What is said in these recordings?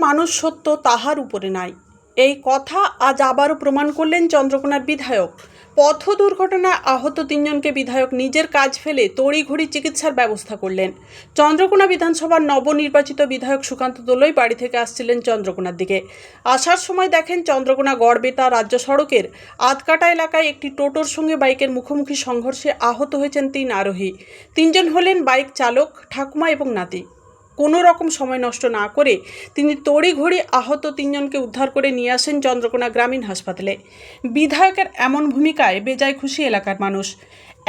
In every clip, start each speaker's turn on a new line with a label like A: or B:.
A: মানুষ সত্য তাহার উপরে নাই, এই কথা আজ আবারও প্রমাণ করলেন চন্দ্রকোনার বিধায়ক। পথ দুর্ঘটনায় আহত তিনজনকে বিধায়ক নিজের কাজ ফেলে তড়িঘড়ি চিকিৎসার ব্যবস্থা করলেন। চন্দ্রকোনা বিধানসভার নবনির্বাচিত বিধায়ক সুকান্ত দোলই বাড়ি থেকে আসছিলেন চন্দ্রকোনার দিকে। আসার সময় দেখেন চন্দ্রকোনা গড়বেতা রাজ্য সড়কের আধকাটা এলাকায় একটি টোটোর সঙ্গে বাইকের মুখোমুখি সংঘর্ষে আহত হয়েছেন তিন আরোহী। তিনজন হলেন বাইক চালক, ঠাকুমা এবং নাতি। কোনো রকম সময় নষ্ট না করে তিনি তড়িঘড়ি আহত তিনজনকে উদ্ধার করে নিয়ে আসেন চন্দ্রকোনা গ্রামীণ হাসপাতালে। বিধায়কের এমন ভূমিকায় বেজায় খুশি এলাকার মানুষ।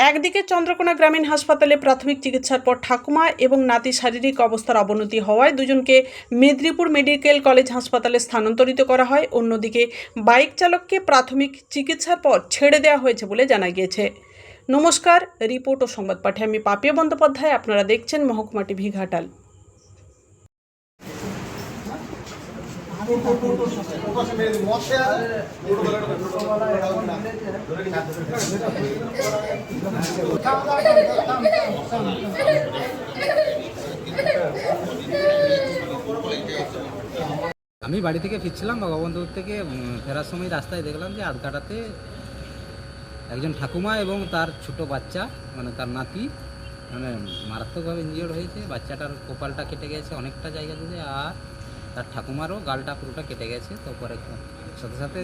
A: একদিকে চন্দ্রকোনা গ্রামীণ হাসপাতালে প্রাথমিক চিকিৎসার পর ঠাকুমা এবং নাতি শারীরিক অবস্থার অবনতি হওয়ায় দুজনকে মেদিনীপুর মেডিকেল কলেজ হাসপাতালে স্থানান্তরিত করা হয়। অন্যদিকে বাইক চালককে প্রাথমিক চিকিৎসার পর ছেড়ে দেওয়া হয়েছে বলে জানা গিয়েছে। নমস্কার, রিপোর্ট ও সংবাদ পাঠে আমি পাপিয়া বন্দ্যোপাধ্যায়। আপনারা দেখছেন মহকুমা টিভি ঘাটাল।
B: আমি বাড়ি থেকে ফিরছিলাম ভগবন্তপুর থেকে। ফেরার সময় রাস্তায় দেখলাম যে আধকাটাতে একজন ঠাকুমা এবং তার ছোট বাচ্চা, মানে তার নাতি, মানে মারাত্মকভাবে ইনজিওর্ড হয়েছে। বাচ্চাটার কপালটা কেটে গেছে অনেকটা জায়গা জুড়ে, আর তার ঠাকুমারও গালটা পুরোটা কেটে গেছে। তো পরে সাথে সাথে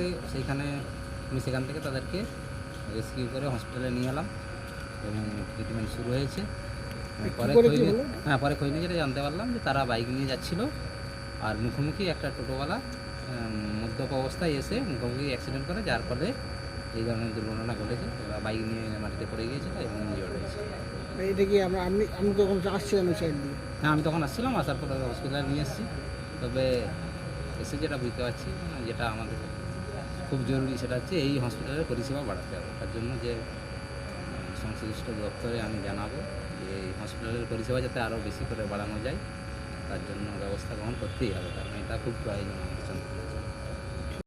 B: আমি সেখান থেকে তাদেরকে রেস্কিউ করে হসপিটালে নিয়ে এলাম এবং ট্রিটমেন্ট শুরু হয়েছে। পরে খোঁজ নিয়ে যেটা জানতে পারলাম যে তারা বাইক নিয়ে যাচ্ছিল, আর মুখোমুখি একটা টোটোওয়ালা মদ্যপ অবস্থায় এসে মুখোমুখি অ্যাক্সিডেন্ট করে, যার ফলে এই ধরনের দুর্ঘটনা ঘটেছে। ওরা বাইক নিয়ে মাটিতে পড়ে গিয়েছিল এবং ইনজিওর্ড হয়েছে।
C: এটা কি আমি তখন আসছিলাম ওই সাইড দিয়ে?
B: হ্যাঁ, আমি তখন আসছিলাম, আসার পরে হসপিটালে নিয়ে এসেছি। তবে এসে যেটা বুঝতে পারছি, যেটা আমাদের খুব জরুরি, সেটা হচ্ছে এই হসপিটালের পরিষেবা বাড়াতে হবে। তার জন্য যে সংশ্লিষ্ট দপ্তরে আমি জানাবো যে এই হসপিটালের পরিষেবা যাতে আরও বেশি করে বাড়ানো যায়, তার জন্য ব্যবস্থা গ্রহণ করতেই হবে, কারণ এটা খুব প্রয়োজন আমাদের জন্য।